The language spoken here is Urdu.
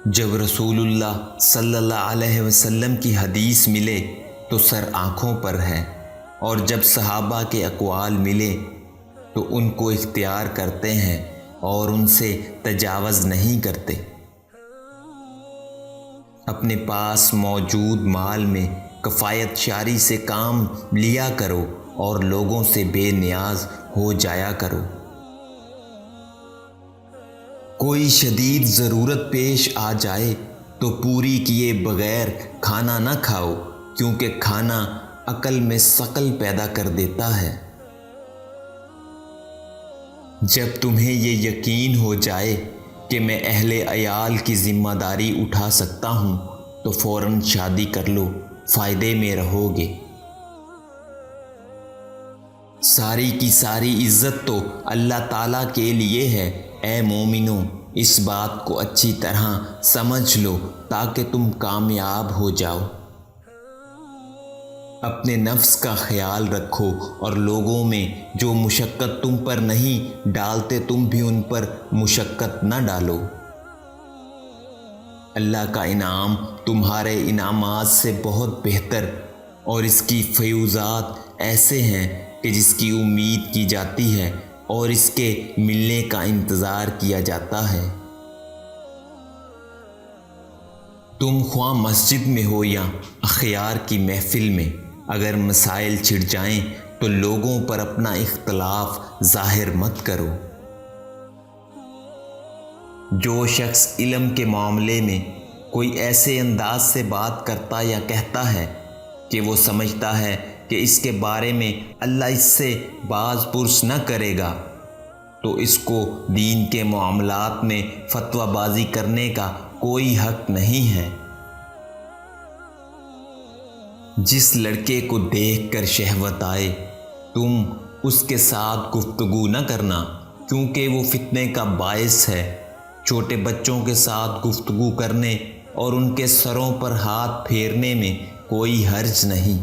جب رسول اللہ صلی اللہ علیہ وسلم کی حدیث ملے تو سر آنکھوں پر ہے، اور جب صحابہ کے اقوال ملے تو ان کو اختیار کرتے ہیں اور ان سے تجاوز نہیں کرتے۔ اپنے پاس موجود مال میں کفایت شاری سے کام لیا کرو اور لوگوں سے بے نیاز ہو جایا کرو۔ کوئی شدید ضرورت پیش آ جائے تو پوری کیے بغیر کھانا نہ کھاؤ، کیونکہ کھانا عقل میں ثقل پیدا کر دیتا ہے۔ جب تمہیں یہ یقین ہو جائے کہ میں اہل عیال کی ذمہ داری اٹھا سکتا ہوں تو فوراً شادی کر لو، فائدے میں رہو گے۔ ساری کی ساری عزت تو اللہ تعالیٰ کے لیے ہے۔ اے مومنو، اس بات کو اچھی طرح سمجھ لو تاکہ تم کامیاب ہو جاؤ۔ اپنے نفس کا خیال رکھو اور لوگوں میں جو مشقت تم پر نہیں ڈالتے تم بھی ان پر مشقت نہ ڈالو۔ اللہ کا انعام تمہارے انعامات سے بہت بہتر، اور اس کی فیوزات ایسے ہیں کہ جس کی امید کی جاتی ہے اور اس کے ملنے کا انتظار کیا جاتا ہے۔ تم خواہ مسجد میں ہو یا اخیار کی محفل میں، اگر مسائل چھڑ جائیں تو لوگوں پر اپنا اختلاف ظاہر مت کرو۔ جو شخص علم کے معاملے میں کوئی ایسے انداز سے بات کرتا یا کہتا ہے کہ وہ سمجھتا ہے کہ اس کے بارے میں اللہ اس سے باز پرس نہ کرے گا، تو اس کو دین کے معاملات میں فتویٰ بازی کرنے کا کوئی حق نہیں ہے۔ جس لڑکے کو دیکھ کر شہوت آئے تم اس کے ساتھ گفتگو نہ کرنا، کیونکہ وہ فتنے کا باعث ہے۔ چھوٹے بچوں کے ساتھ گفتگو کرنے اور ان کے سروں پر ہاتھ پھیرنے میں کوئی حرج نہیں۔